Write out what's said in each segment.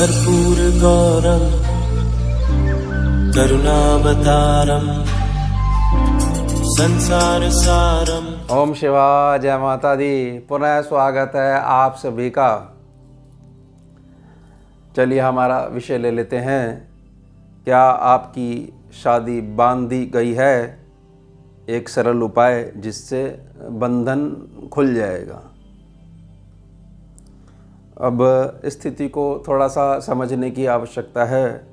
कर्पूरगौरं करुणावतारं संसारसारं। ओम शिवाय, जय माता दी। पुनः स्वागत है आप सभी का। चलिए हमारा विषय ले लेते हैं। क्या आपकी शादी बांधी गई है? एक सरल उपाय जिससे बंधन खुल जाएगा। अब स्थिति को थोड़ा सा समझने की आवश्यकता है।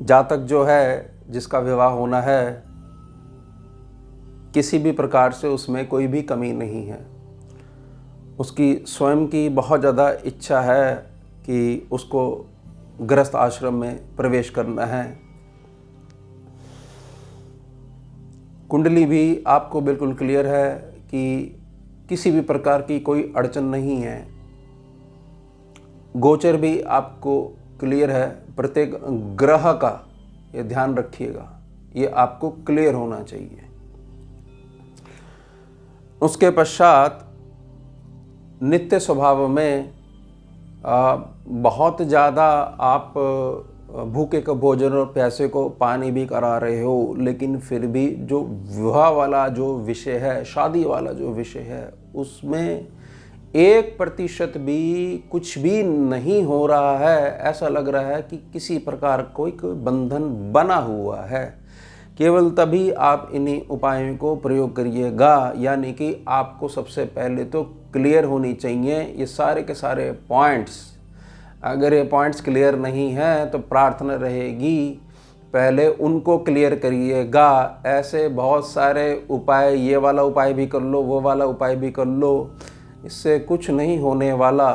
जातक जो है, जिसका विवाह होना है, किसी भी प्रकार से उसमें कोई भी कमी नहीं है। उसकी स्वयं की बहुत ज़्यादा इच्छा है कि उसको गृहस्थ आश्रम में प्रवेश करना है। कुंडली भी आपको बिल्कुल क्लियर है कि किसी भी प्रकार की कोई अड़चन नहीं है। गोचर भी आपको क्लियर है। प्रत्येक ग्रह का ये ध्यान रखिएगा, ये आपको क्लियर होना चाहिए। उसके पश्चात नित्य स्वभाव में बहुत ज़्यादा आप भूखे को भोजन और प्यासे को पानी भी करा रहे हो, लेकिन फिर भी जो विवाह वाला जो विषय है, शादी वाला जो विषय है, उसमें 1% भी कुछ भी नहीं हो रहा है। ऐसा लग रहा है कि किसी प्रकार कोई बंधन बना हुआ है। केवल तभी आप इन्हीं उपायों को प्रयोग करिएगा। यानी कि आपको सबसे पहले तो क्लियर होनी चाहिए ये सारे के सारे पॉइंट्स। अगर ये पॉइंट्स क्लियर नहीं हैं तो प्रार्थना रहेगी पहले उनको क्लियर करिएगा। ऐसे बहुत सारे उपाय, ये वाला उपाय भी कर लो, वो वाला उपाय भी कर लो, इससे कुछ नहीं होने वाला।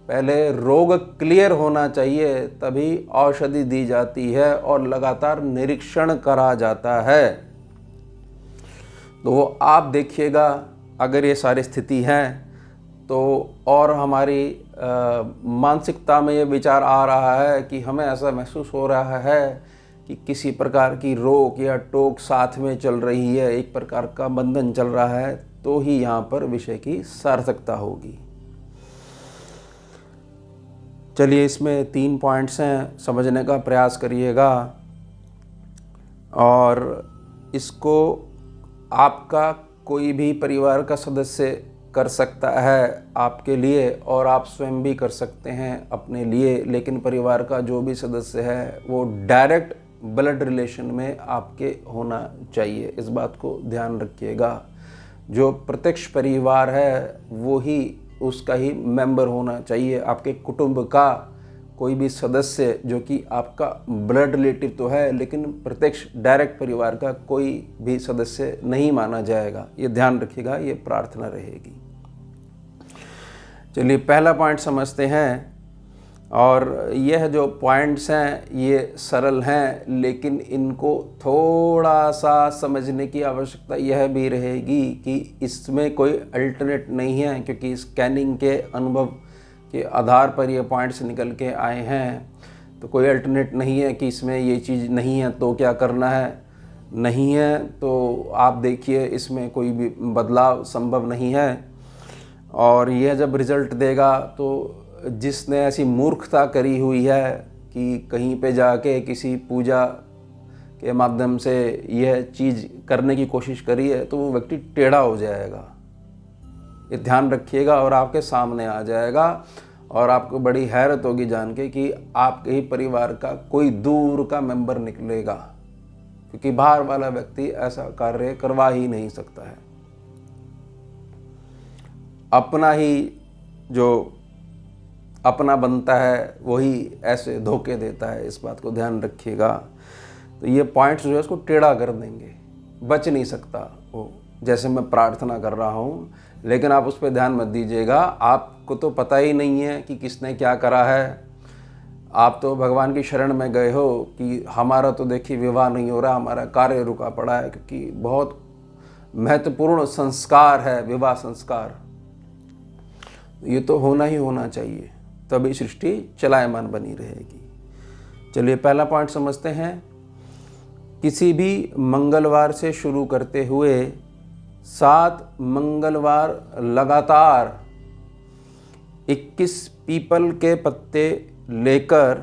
पहले रोग क्लियर होना चाहिए, तभी औषधि दी जाती है और लगातार निरीक्षण करा जाता है। तो वो आप देखिएगा, अगर ये सारी स्थिति हैं तो और हमारी मानसिकता में ये विचार आ रहा है कि हमें ऐसा महसूस हो रहा है कि किसी प्रकार की रोक या टोक साथ में चल रही है, एक प्रकार का बंधन चल रहा है, तो ही यहाँ पर विषय की सार्थकता होगी। चलिए, इसमें 3 पॉइंट्स हैं, समझने का प्रयास करिएगा और इसको आपका कोई भी परिवार का सदस्य कर सकता है आपके लिए, और आप स्वयं भी कर सकते हैं अपने लिए। लेकिन परिवार का जो भी सदस्य है वो डायरेक्ट ब्लड रिलेशन में आपके होना चाहिए। इस बात को ध्यान रखिएगा। जो प्रत्यक्ष परिवार है वो ही उसका ही मेंबर होना चाहिए। आपके कुटुंब का कोई भी सदस्य जो कि आपका ब्लड रिलेटिव तो है, लेकिन प्रत्यक्ष डायरेक्ट परिवार का कोई भी सदस्य नहीं माना जाएगा। ये ध्यान रखिएगा, ये प्रार्थना रहेगी। चलिए, पहला पॉइंट समझते हैं। और यह जो पॉइंट्स हैं ये सरल हैं, लेकिन इनको थोड़ा सा समझने की आवश्यकता यह भी रहेगी कि इसमें कोई अल्टरनेट नहीं है, क्योंकि स्कैनिंग के अनुभव के आधार पर ये पॉइंट्स निकल के आए हैं। तो कोई अल्टरनेट नहीं है कि इसमें ये चीज़ नहीं है तो क्या करना है, नहीं है तो आप देखिए इसमें कोई भी बदलाव संभव नहीं है। और यह जब रिज़ल्ट देगा तो जिसने ऐसी मूर्खता करी हुई है कि कहीं पे जाके किसी पूजा के माध्यम से यह चीज़ करने की कोशिश करी है, तो वो व्यक्ति टेढ़ा हो जाएगा। ये ध्यान रखिएगा और आपके सामने आ जाएगा और आपको बड़ी हैरत होगी जान के कि आपके ही परिवार का कोई दूर का मेंबर निकलेगा, क्योंकि बाहर वाला व्यक्ति ऐसा कार्य करवा ही नहीं सकता है। अपना ही जो अपना बनता है वही ऐसे धोखे देता है। इस बात को ध्यान रखिएगा। तो ये पॉइंट्स जो है उसको टेढ़ा कर देंगे, बच नहीं सकता वो, जैसे मैं प्रार्थना कर रहा हूँ। लेकिन आप उस पर ध्यान मत दीजिएगा। आपको तो पता ही नहीं है कि किसने क्या करा है। आप तो भगवान की शरण में गए हो कि हमारा तो देखिए विवाह नहीं हो रहा, हमारा कार्य रुका पड़ा है, क्योंकि बहुत महत्वपूर्ण संस्कार है विवाह संस्कार। ये तो होना ही होना चाहिए, तभी सृष्टि चलायमान बनी रहेगी। चलिए, पहला पॉइंट समझते हैं। किसी भी मंगलवार से शुरू करते हुए 7 मंगलवार लगातार 21 पीपल के पत्ते लेकर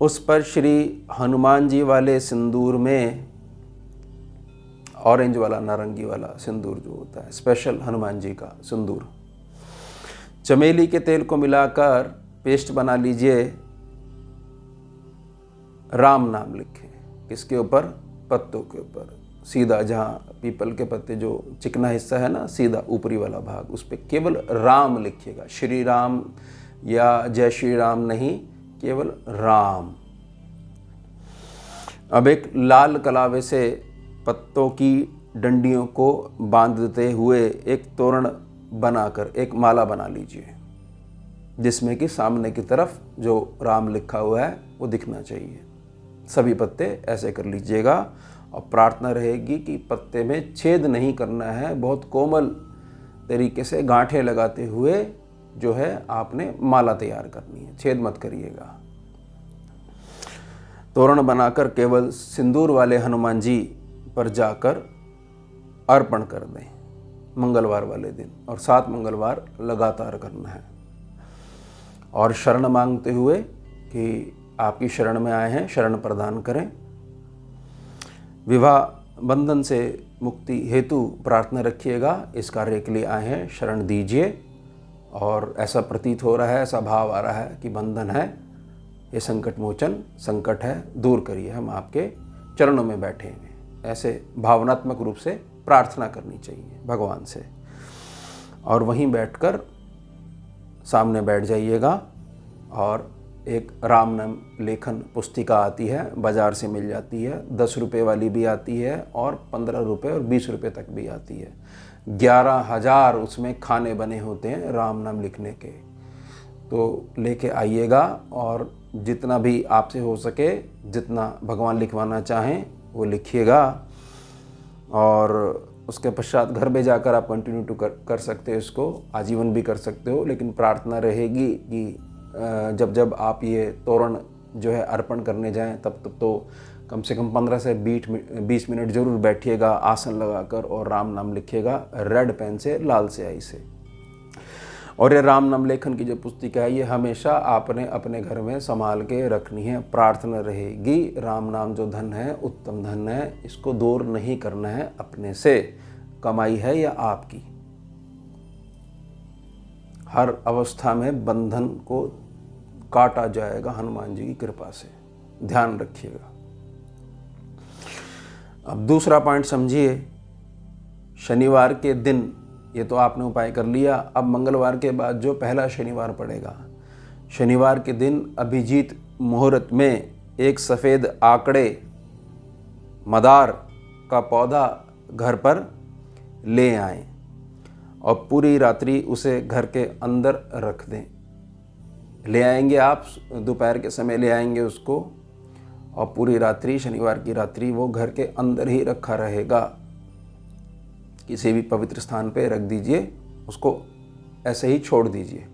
उस पर श्री हनुमान जी वाले सिंदूर में, ऑरेंज वाला नारंगी वाला सिंदूर जो होता है स्पेशल हनुमान जी का सिंदूर, चमेली के तेल को मिलाकर पेस्ट बना लीजिए। राम नाम लिखें। किसके ऊपर? पत्तों के ऊपर, सीधा जहाँ पीपल के पत्ते जो चिकना हिस्सा है ना, सीधा ऊपरी वाला भाग, उस पर केवल राम लिखिएगा। श्री राम या जय श्री राम नहीं, केवल राम। अब एक लाल कलावे से पत्तों की डंडियों को बांधते हुए एक तोरण बनाकर एक माला बना लीजिए, जिसमें कि सामने की तरफ जो राम लिखा हुआ है वो दिखना चाहिए। सभी पत्ते ऐसे कर लीजिएगा और प्रार्थना रहेगी कि पत्ते में छेद नहीं करना है, बहुत कोमल तरीके से गांठें लगाते हुए जो है आपने माला तैयार करनी है, छेद मत करिएगा। तोरण बनाकर केवल सिंदूर वाले हनुमान जी पर जाकर अर्पण कर दें मंगलवार वाले दिन, और 7 मंगलवार लगातार करना है। और शरण मांगते हुए कि आपकी शरण में आए हैं, शरण प्रदान करें। विवाह बंधन से मुक्ति हेतु प्रार्थना रखिएगा। इस कार्य के लिए आए हैं, शरण दीजिए। और ऐसा प्रतीत हो रहा है, ऐसा भाव आ रहा है कि बंधन है, ये संकट मोचन संकट है, दूर करिए, हम आपके चरणों में बैठे हैं। ऐसे भावनात्मक रूप से प्रार्थना करनी चाहिए भगवान से। और वहीं बैठकर सामने बैठ जाइएगा और एक राम नाम लेखन पुस्तिका आती है, बाज़ार से मिल जाती है, 10 रुपये वाली भी आती है और 15 रुपये और 20 रुपये तक भी आती है। 11,000 उसमें खाने बने होते हैं राम नाम लिखने के। तो लेके आइएगा और जितना भी आपसे हो सके, जितना भगवान लिखवाना चाहें वो लिखिएगा। और उसके पश्चात घर में जाकर आप कंटिन्यू कर सकते हो, इसको आजीवन भी कर सकते हो। लेकिन प्रार्थना रहेगी कि जब जब आप ये तोरण जो है अर्पण करने जाएं, तब तो कम से कम 15 से 20 मिनट जरूर बैठिएगा आसन लगाकर और राम नाम लिखिएगा, रेड पेन से, लाल स्याही से। और ये राम नाम लेखन की जो पुस्तिका है, ये हमेशा आपने अपने घर में संभाल के रखनी है। प्रार्थना रहेगी, राम नाम जो धन है, उत्तम धन है, इसको दूर नहीं करना है अपने से। कमाई है या आपकी, हर अवस्था में बंधन को काटा जाएगा हनुमान जी की कृपा से, ध्यान रखिएगा। अब दूसरा पॉइंट समझिए। शनिवार के दिन, ये तो आपने उपाय कर लिया। अब मंगलवार के बाद जो पहला शनिवार पड़ेगा, शनिवार के दिन अभिजीत मुहूर्त में एक सफ़ेद आकड़े मदार का पौधा घर पर ले आएं और पूरी रात्रि उसे घर के अंदर रख दें। ले आएंगे आप, दोपहर के समय ले आएंगे उसको, और पूरी रात्रि, शनिवार की रात्रि वो घर के अंदर ही रखा रहेगा। किसी भी पवित्र स्थान पे रख दीजिए, उसको ऐसे ही छोड़ दीजिए।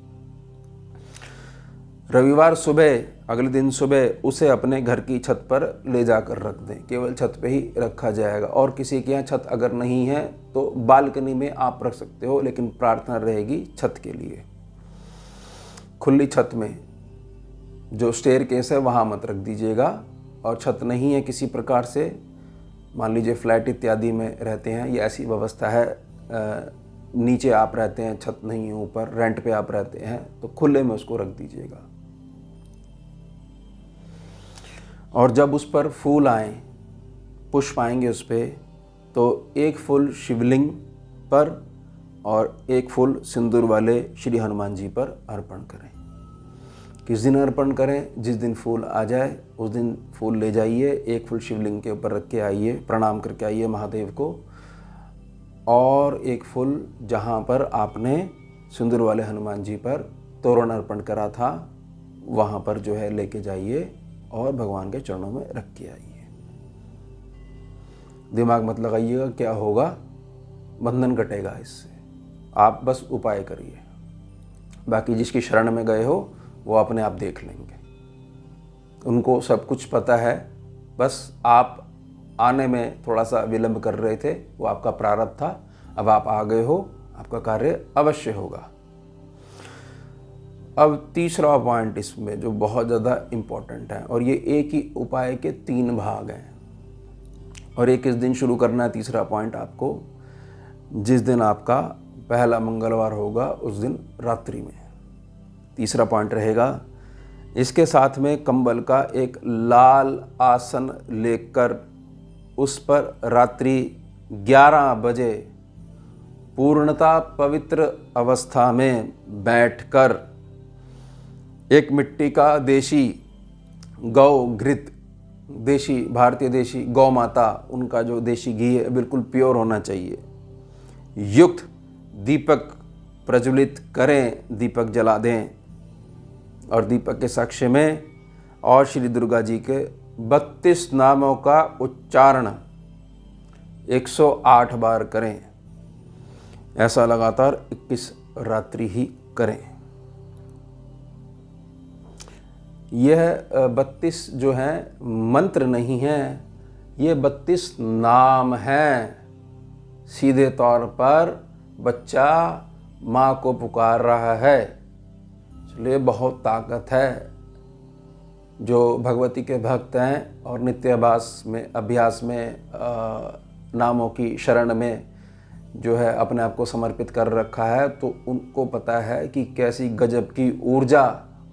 रविवार सुबह, अगले दिन सुबह उसे अपने घर की छत पर ले जाकर रख दें। केवल छत पे ही रखा जाएगा। और किसी के यहाँ छत अगर नहीं है तो बालकनी में आप रख सकते हो, लेकिन प्रार्थना रहेगी छत के लिए। खुली छत में, जो स्टेयरकेस है वहाँ मत रख दीजिएगा। और छत नहीं है किसी प्रकार से, मान लीजिए फ्लैट इत्यादि में रहते हैं, ये ऐसी व्यवस्था है, नीचे आप रहते हैं, छत नहीं है ऊपर, रेंट पे आप रहते हैं, तो खुले में उसको रख दीजिएगा। और जब उस पर फूल आए, पुष्प आएंगे उस पर, तो एक फूल शिवलिंग पर और एक फूल सिंदूर वाले श्री हनुमान जी पर अर्पण करें। किस दिन अर्पण करें? जिस दिन फूल आ जाए उस दिन फूल ले जाइए, एक फूल शिवलिंग के ऊपर रख के आइए, प्रणाम करके आइए महादेव को। और एक फूल जहाँ पर आपने सिंदूर वाले हनुमान जी पर तोरण अर्पण करा था, वहाँ पर जो है लेके जाइए और भगवान के चरणों में रख के आइए। दिमाग मत लगाइएगा क्या होगा, बंधन कटेगा इससे। आप बस उपाय करिए, बाकी जिसकी शरण में गए हो वो अपने आप देख लेंगे। उनको सब कुछ पता है, बस आप आने में थोड़ा सा विलंब कर रहे थे, वो आपका प्रारब्ध था। अब आप आ गए हो, आपका कार्य अवश्य होगा। अब तीसरा पॉइंट इसमें जो बहुत ज़्यादा इम्पोर्टेंट है, और ये एक ही उपाय के 3 भाग हैं, और ये किस दिन शुरू करना है तीसरा पॉइंट आपको, जिस दिन आपका पहला मंगलवार होगा उस दिन रात्रि में तीसरा पॉइंट रहेगा। इसके साथ में कंबल का एक लाल आसन लेकर उस पर रात्रि 11 बजे पूर्णतः पवित्र अवस्था में बैठकर एक मिट्टी का देशी गौ घृत, देशी भारतीय देशी गौ माता, उनका जो देशी घी है बिल्कुल प्योर होना चाहिए, युक्त दीपक प्रज्वलित करें, दीपक जला दें, और दीपक के साक्ष्य में और श्री दुर्गा जी के 32 नामों का उच्चारण 108 बार करें। ऐसा लगातार 21 रात्रि ही करें। यह 32 जो हैं मंत्र नहीं हैं, ये 32 नाम हैं। सीधे तौर पर बच्चा माँ को पुकार रहा है, इसलिए बहुत ताकत है। जो भगवती के भक्त हैं और नित्य अभ्यास में नामों की शरण में जो है अपने आप को समर्पित कर रखा है, तो उनको पता है कि कैसी गजब की ऊर्जा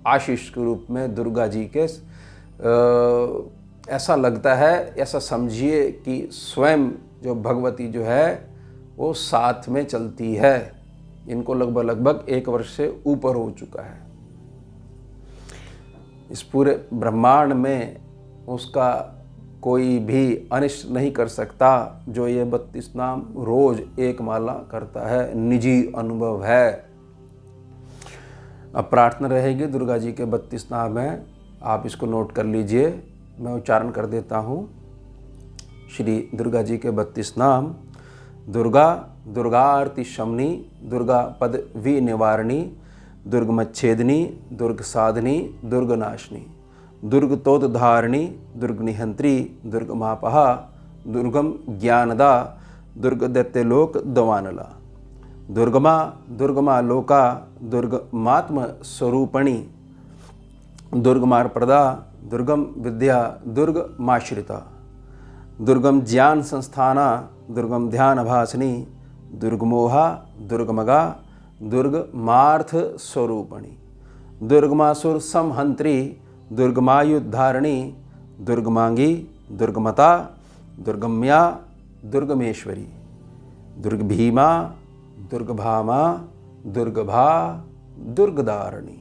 आशीष के रूप में दुर्गा जी के ऐसा लगता है, ऐसा समझिए कि स्वयं जो भगवती जो है वो साथ में चलती है। इनको लगभग 1 वर्ष से ऊपर हो चुका है। इस पूरे ब्रह्मांड में उसका कोई भी अनिष्ट नहीं कर सकता जो ये 32 नाम रोज एक माला करता है। निजी अनुभव है। अब प्रार्थना रहेगी, दुर्गा जी के 32 नाम हैं, आप इसको नोट कर लीजिए। मैं उच्चारण कर देता हूँ। श्री दुर्गा जी के 32 नाम: दुर्गा, दुर्गार्ति शमनी, दुर्गा पद विनिवारणी, दुर्गमच्छेदनी, दुर्ग साधनी, दुर्ग नाशनी, दुर्ग तोत धारणी, दुर्ग निहंत्री, दुर्ग महापहा, दुर्गम ज्ञानदा, दुर्ग दैत्यलोक दवानला, दुर्गमा, दुर्गमा लोका, दुर्गमात्म स्वरूपणी, दुर्गमार्प्रदा, दुर्गम विद्या, दुर्गमाश्रिता, दुर्गम ज्ञान संस्थाना, दुर्गम ध्यान भासनी, दुर्गमोहा, दुर्गमगा, दुर्गमार्थ स्वरूपणी, दुर्गमासुर समहंत्री, दुर्गमायुद्धारणी, दुर्गमांगी, दुर्गमता, दुर्गम्या, दुर्गमेश्वरी, दुर्गभीमा, दुर्गभामा, दुर्गभा, दुर्गदारणी।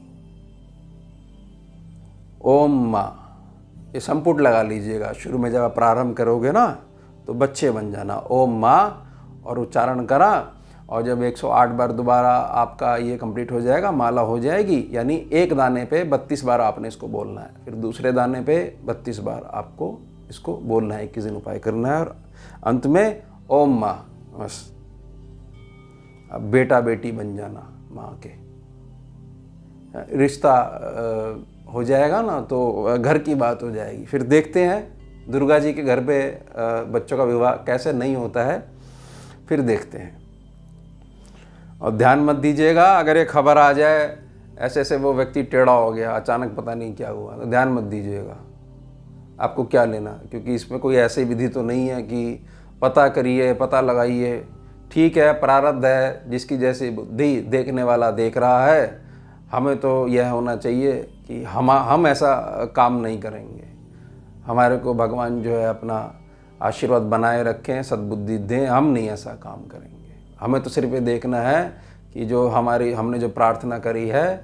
ओम माँ, ये संपुट लगा लीजिएगा। शुरू में जब आप प्रारंभ करोगे ना तो बच्चे बन जाना। ओम माँ और उच्चारण करा, और जब 108 बार दोबारा आपका ये कंप्लीट हो जाएगा, माला हो जाएगी, यानी एक दाने पे 32 बार आपने इसको बोलना है, फिर दूसरे दाने पे 32 बार आपको इसको बोलना है, 21 दिन उपाय करना है, और अंत में ओम माँ। बस अब बेटा बेटी बन जाना माँ के। रिश्ता हो जाएगा ना तो घर की बात हो जाएगी। फिर देखते हैं दुर्गा जी के घर पे बच्चों का विवाह कैसे नहीं होता है, फिर देखते हैं। और ध्यान मत दीजिएगा, अगर ये खबर आ जाए ऐसे ऐसे वो व्यक्ति टेढ़ा हो गया, अचानक पता नहीं क्या हुआ, तो ध्यान मत दीजिएगा। आपको क्या लेना, क्योंकि इसमें कोई ऐसी विधि तो नहीं है कि पता करिए, पता लगाइए। ठीक है, प्रारब्ध है, जिसकी जैसी बुद्धि, देखने वाला देख रहा है। हमें तो यह होना चाहिए कि हम ऐसा काम नहीं करेंगे। हमारे को भगवान जो है अपना आशीर्वाद बनाए रखें, सद्बुद्धि दें, हम नहीं ऐसा काम करेंगे। हमें तो सिर्फ ये देखना है कि जो हमने जो प्रार्थना करी है,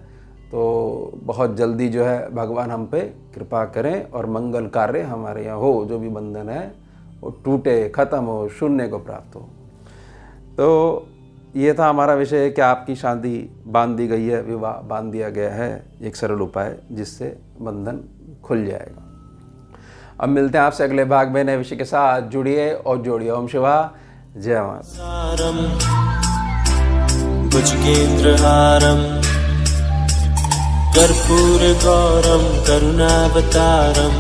तो बहुत जल्दी जो है भगवान हम पे कृपा करें और मंगल कार्य हमारे यहाँ हो, जो भी बंधन है वो टूटे, ख़त्म हो, शून्य को प्राप्त हो। तो ये था हमारा विषय कि आपकी शादी बांध दी गई है, विवाह बांध दिया गया है, एक सरल उपाय जिससे बंधन खुल जाएगा। अब मिलते हैं आपसे अगले भाग में नए विषय के साथ। जुड़िए और जोड़िए। ओम शिवा, जय माता। सारम भुजगेन्द्रहारम कर्पूर गौरम करुणावतारम